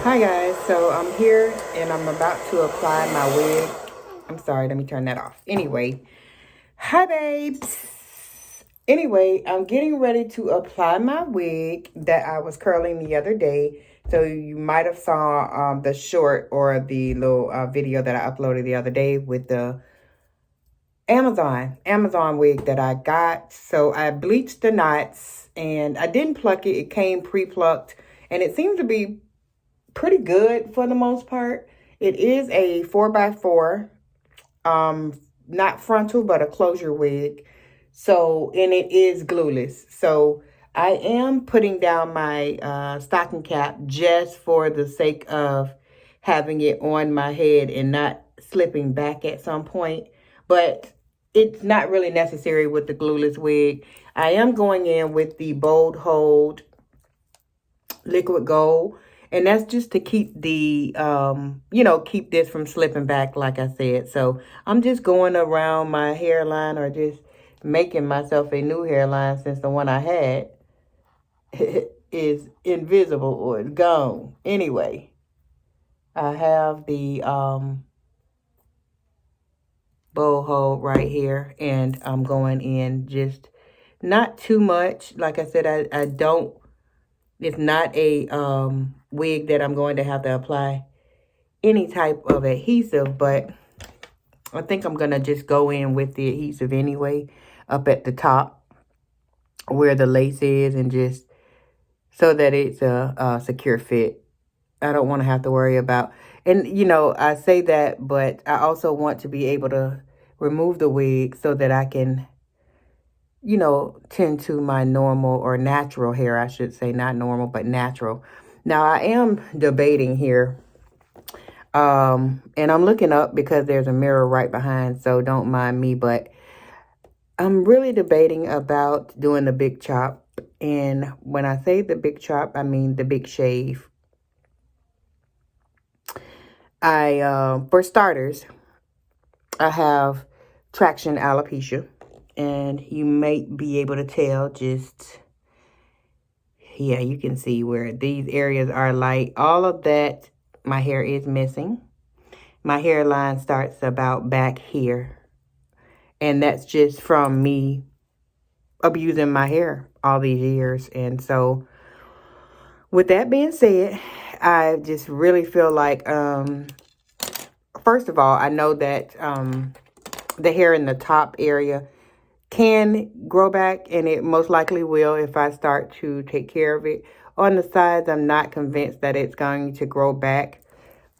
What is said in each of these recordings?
Hi guys, so I'm here and I'm about to apply my wig. I'm sorry, let me turn that off. Anyway, hi babes. Anyway, I'm getting ready to apply my wig that I was curling the other day. So you might have saw the short or the little video that I uploaded the other day with the Amazon wig that I got. So I bleached the knots and I didn't pluck it. It came pre-plucked and it seemed to be pretty good for the most part. It is a 4x4, not frontal, but a closure wig. So, and it is glueless. So I am putting down my stocking cap just for the sake of having it on my head and not slipping back at some point. But it's not really necessary with the glueless wig. I am going in with the Bold Hold liquid gold, and that's just to keep the keep this from slipping back, like I said. So I'm just going around my hairline, or just making myself a new hairline, since the one I had is invisible or it's gone. Anyway, I have the bow hold right here, and I'm going in just not too much. Like I said, I don't, it's not a wig that I'm going to have to apply any type of adhesive, but I think I'm going to just go in with the adhesive anyway, up at the top where the lace is, and just so that it's a secure fit. I don't want to have to worry about, and I say that, but I also want to be able to remove the wig so that I can tend to my normal or natural hair, I should say, not normal, but natural. Now, I am debating here, and I'm looking up because there's a mirror right behind, so don't mind me, but I'm really debating about doing the big chop. And when I say the big chop, I mean the big shave. For starters, I have traction alopecia. And you may be able to tell just, yeah, you can see where these areas are light. All of that, my hair is missing. My hairline starts about back here. And that's just from me abusing my hair all these years. And so, with that being said, I just really feel like, first of all, I know that the hair in the top area can grow back, and it most likely will if I start to take care of it. On the sides, I'm not convinced that it's going to grow back.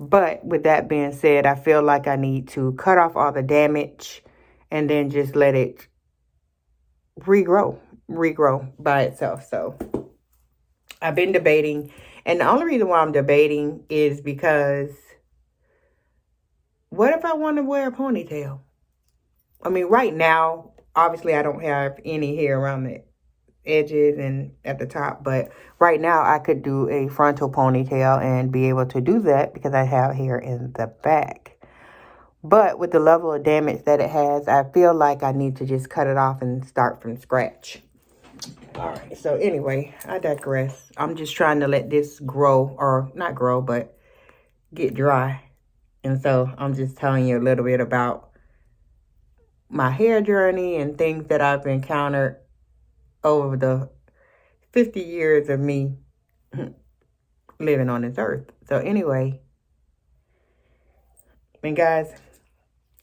But with that being said, I feel like I need to cut off all the damage and then just let it regrow by itself. So I've been debating, and the only reason why I'm debating is because what if I want to wear a ponytail? I mean, right now, obviously, I don't have any hair around the edges and at the top. But right now, I could do a frontal ponytail and be able to do that because I have hair in the back. But with the level of damage that it has, I feel like I need to just cut it off and start from scratch. All right. So anyway, I digress. I'm just trying to let this grow, or not grow, but get dry. And so I'm just telling you a little bit about my hair journey and things that I've encountered over the 50 years of me living on this earth. So anyway, and guys,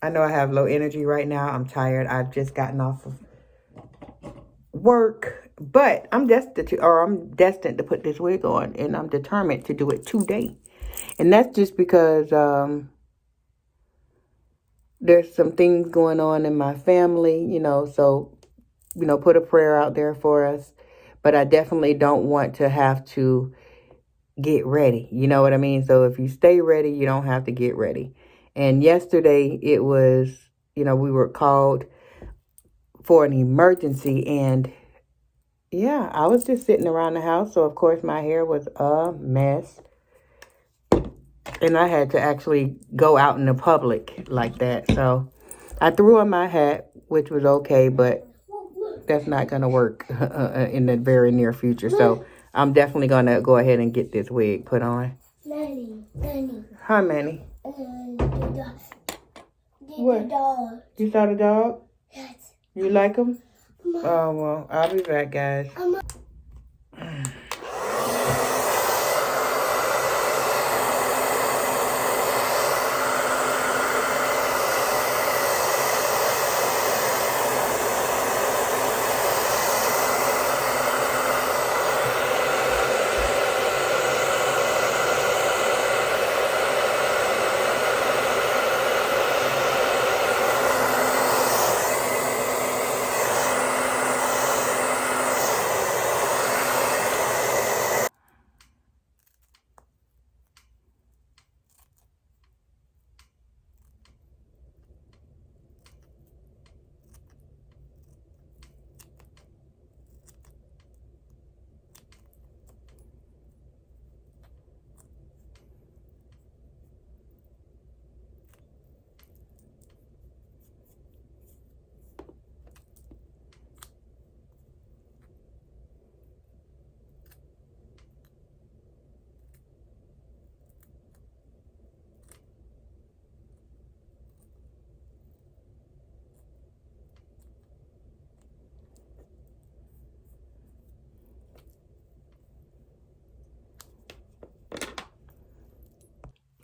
I know I have low energy right now. I'm tired. I've just gotten off of work, but I'm destined to put this wig on, and I'm determined to do it today. And that's just because there's some things going on in my family, so, put a prayer out there for us. But I definitely don't want to have to get ready. You know what I mean? So if you stay ready, you don't have to get ready. And yesterday it was, we were called for an emergency. And yeah, I was just sitting around the house. So of course my hair was a mess. And I had to actually go out in the public like that. So I threw on my hat, which was okay, but that's not going to work in the very near future. So I'm definitely going to go ahead and get this wig put on. Nanny. How many? The What? dog. You saw the dog? Yes. You like him? Mama. Oh, well, I'll be back, guys.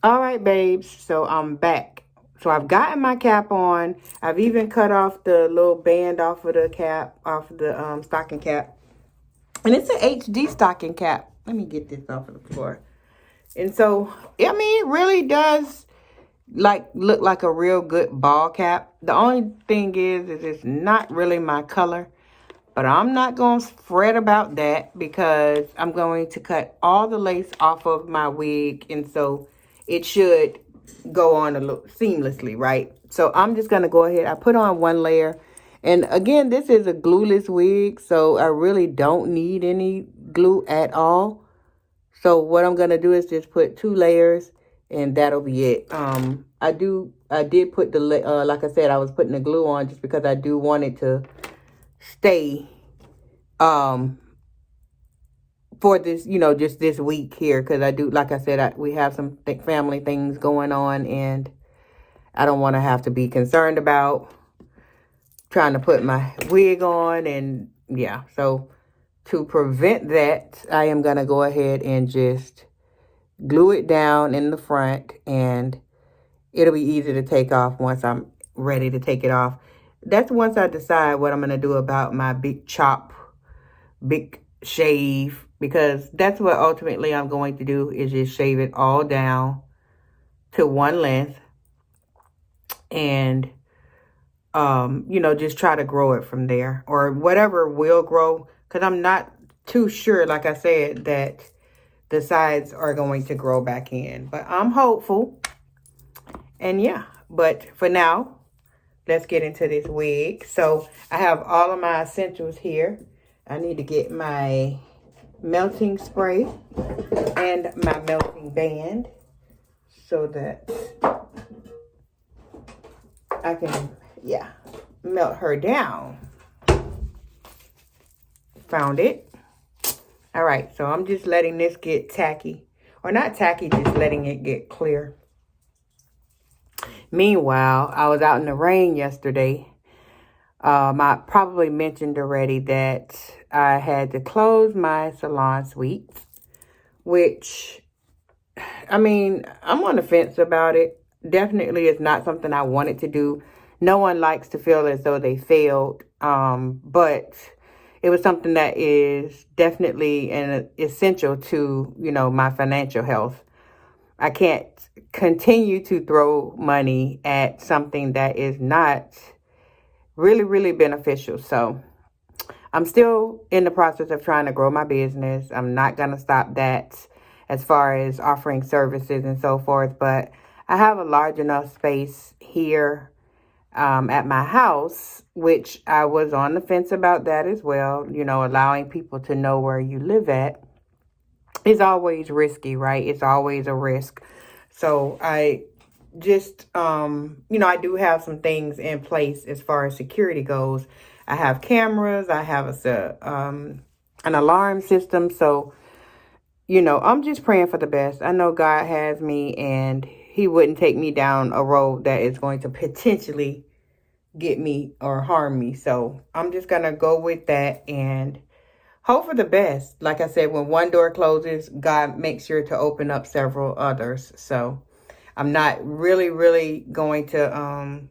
All right, babes. So I'm back. So I've gotten my cap on. I've even cut off the little band off of the cap, off of the stocking cap. And it's an HD stocking cap. Let me get this off of the floor. And so, I mean, it really does look like a real good ball cap. The only thing is it's not really my color. But I'm not going to fret about that because I'm going to cut all the lace off of my wig. And so it should go on a little seamlessly, right? So I'm just going to go ahead. I put on one layer. And again, this is a glueless wig. So I really don't need any glue at all. So what I'm going to do is just put 2 layers and that'll be it. I did put the, like I said, I was putting the glue on just because I do want it to stay for this, just this week here, because I do, like I said, we have some family things going on, and I don't want to have to be concerned about trying to put my wig on, and yeah, so to prevent that, I am going to go ahead and just glue it down in the front, and it'll be easy to take off once I'm ready to take it off. That's once I decide what I'm going to do about my big shave, because that's what ultimately I'm going to do, is just shave it all down to one length and, just try to grow it from there, or whatever will grow, because I'm not too sure, like I said, that the sides are going to grow back in, but I'm hopeful. And yeah, but for now, let's get into this wig. So I have all of my essentials here. I need to get my melting spray and my melting band so that I can, melt her down. Found it. All right, so I'm just letting this get tacky. Or not tacky, just letting it get clear. Meanwhile, I was out in the rain yesterday. I probably mentioned already that I had to close my salon suites, which, I mean, I'm on the fence about it. Definitely is not something I wanted to do. No one likes to feel as though they failed, but it was something that is definitely essential to, my financial health. I can't continue to throw money at something that is not really, really beneficial. So I'm still in the process of trying to grow my business. I'm not going to stop that as far as offering services and so forth. But I have a large enough space here at my house, which I was on the fence about that as well. Allowing people to know where you live at is always risky, right? It's always a risk. So I just, I do have some things in place as far as security goes. I have cameras. I have an alarm system. So, you know, I'm just praying for the best. I know God has me, and he wouldn't take me down a road that is going to potentially get me or harm me. So I'm just going to go with that and hope for the best. Like I said, when one door closes, God makes sure to open up several others. So I'm not really going to,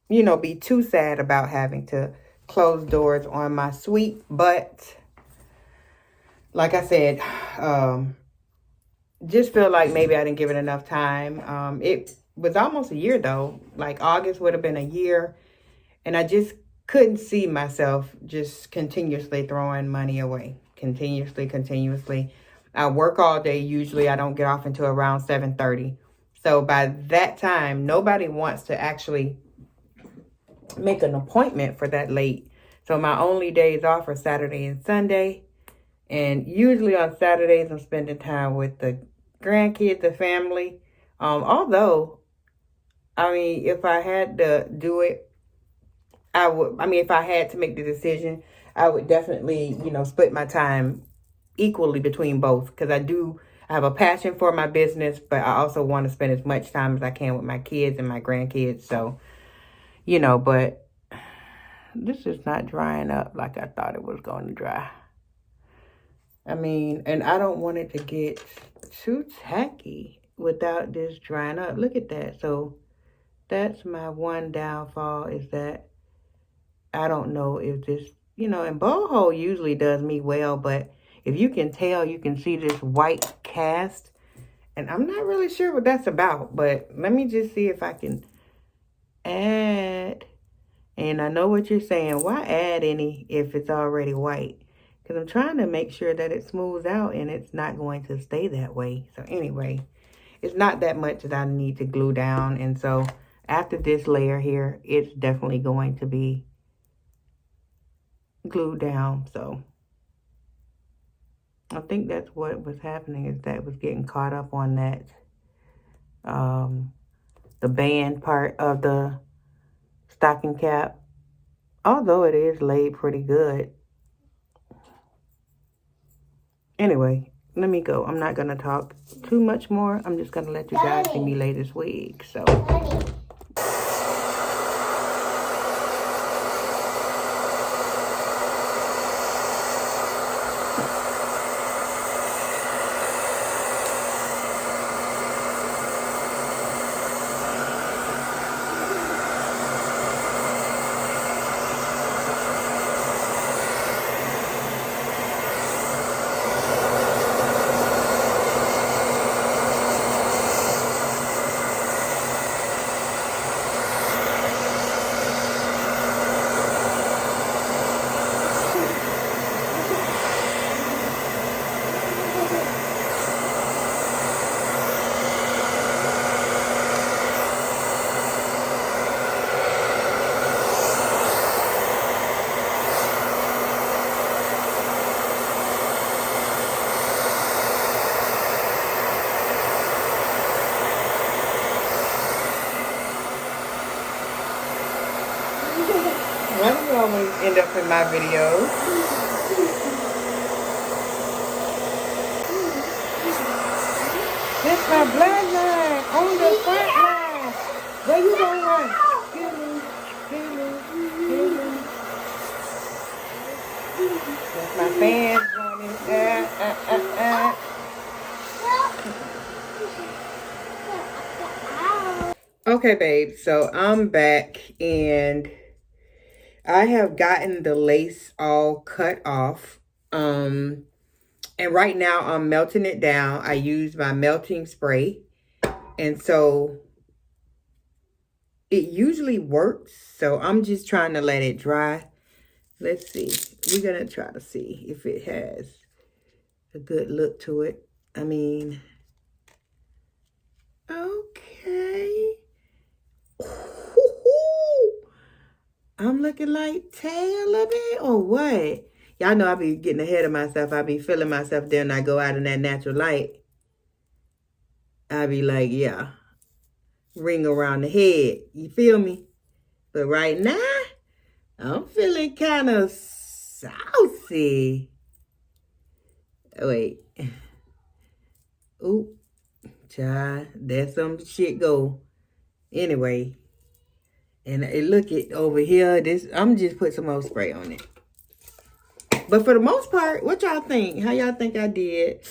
you know, be too sad about having to close doors on my suite. But like I said, just feel like maybe I didn't give it enough time. It was almost a year though. Like August would have been a year. And I just couldn't see myself just continuously throwing money away. Continuously. I work all day. Usually I don't get off until around 7:30. So by that time, nobody wants to actually make an appointment for that late. So my only days off are Saturday and Sunday. And usually on Saturdays, I'm spending time with the grandkids, the family. Although, I mean, if I had to do it, if I had to make the decision, I would definitely, you know, split my time equally between both. Because I have a passion for my business, but I also want to spend as much time as I can with my kids and my grandkids. So, you know, but this is not drying up like I thought it was going to dry. I mean, and I don't want it to get too tacky without this drying up. Look at that. So that's my one downfall, is that I don't know if this, you know, and Boho usually does me well, but if you can tell, you can see this white cast, and I'm not really sure what that's about, but let me just see if I can add. And I know what you're saying. Why add any if it's already white? Because I'm trying to make sure that it smooths out and it's not going to stay that way. So anyway, it's not that much that I need to glue down. And so after this layer here, it's definitely going to be glued down. So I think that's what was happening, is that it was getting caught up on that the band part of the stocking cap, although it is laid pretty good. Anyway, let me go. I'm not gonna talk too much more. I'm just gonna let you guys see me lay this wig. So why do you always end up in my videos? That's my bloodline on the front line. Where you gonna run? Get loose, get loose, get loose. That's my fans running. Okay, babe. So I'm back, and I have gotten the lace all cut off. And right now I'm melting it down. I use my melting spray. And so it usually works. So I'm just trying to let it dry. Let's see. We're going to try to see if it has a good look to it. I mean, okay. I'm looking like Tay a little bit, or what? Y'all know I be getting ahead of myself. I be feeling myself there, and I go out in that natural light. I be like, yeah, ring around the head. You feel me? But right now, I'm feeling kind of saucy. Wait. Oop, child, there's some shit go. Anyway, and look it over here. I'm just put some more spray on it. But for the most part, what y'all think? How y'all think I did?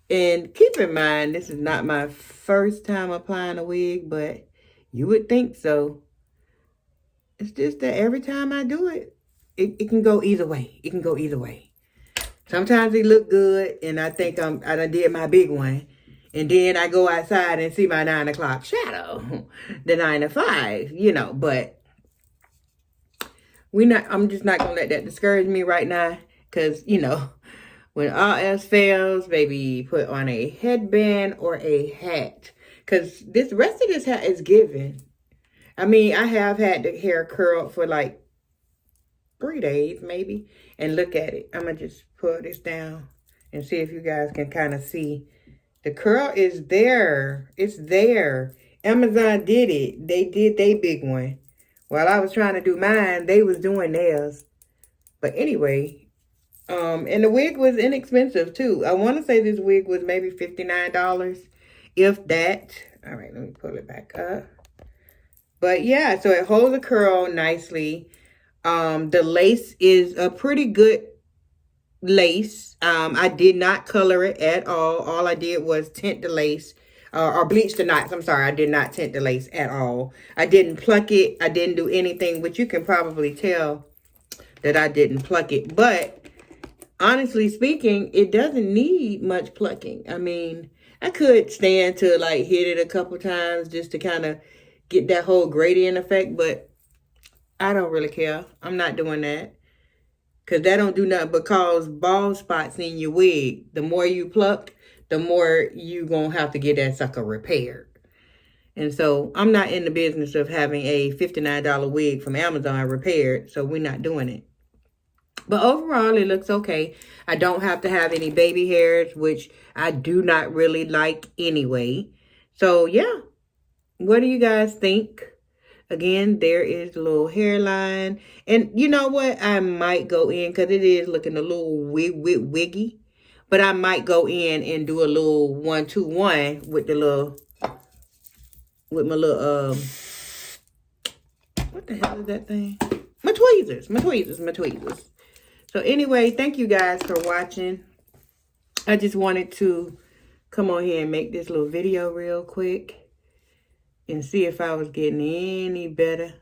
And keep in mind, this is not my first time applying a wig, but you would think so. It's just that every time I do it, it can go either way. It can go either way. Sometimes it look good, and I think I done did my big one. And then I go outside and see my 9 o'clock shadow, the 9 to 5, you know. But I'm just not going to let that discourage me right now. Because, you know, when all else fails, baby, put on a headband or a hat. Because this rest of this hat is given. I mean, I have had the hair curled for like 3 days, maybe. And look at it. I'm going to just pull this down and see if you guys can kind of see. The curl is there. It's there. Amazon did it. They did their big one. While I was trying to do mine, they was doing theirs. But anyway... and the wig was inexpensive too. I want to say this wig was maybe $59, if that. All right, let me pull it back up. But yeah, so it holds a curl nicely. The lace is a pretty good lace. I did not color it at all. All I did was tint the lace. Or bleach the knots. I'm sorry, I did not tint the lace at all. I didn't pluck it. I didn't do anything, which you can probably tell that I didn't pluck it. But honestly speaking, it doesn't need much plucking. I mean, I could stand to like hit it a couple times just to kind of get that whole gradient effect, but I don't really care. I'm not doing that. Because that don't do nothing but cause bald spots in your wig. The more you pluck, the more you gonna have to get that sucker repaired. And so I'm not in the business of having a $59 wig from Amazon repaired, so we're not doing it. But overall, it looks okay. I don't have to have any baby hairs, which I do not really like anyway. So, yeah. What do you guys think? Again, there is the little hairline. And you know what? I might go in, because it is looking a little wiggy. But I might go in and do a little 1-2-1 with the little... With my little... What the hell is that thing? My tweezers. My tweezers. So anyway, thank you guys for watching. I just wanted to come on here and make this little video real quick and see if I was getting any better.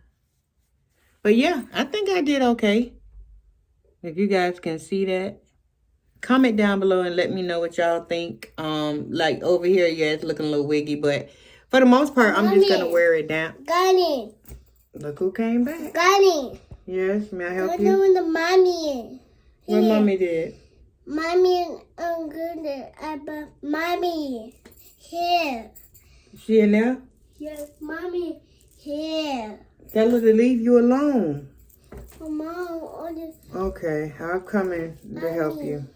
But yeah, I think I did okay. If you guys can see that, comment down below and let me know what y'all think. Like over here, yeah, it's looking a little wiggy, but for the most part, I'm just gonna wear it down. Granny. Look who came back. Granny. Yes, may I help What you? doing the mommy? What mommy did? Mommy, I'm good about mommy here. She in there? Yes, mommy here. Tell her to leave you alone. Mom, Okay, I'll come in to help you.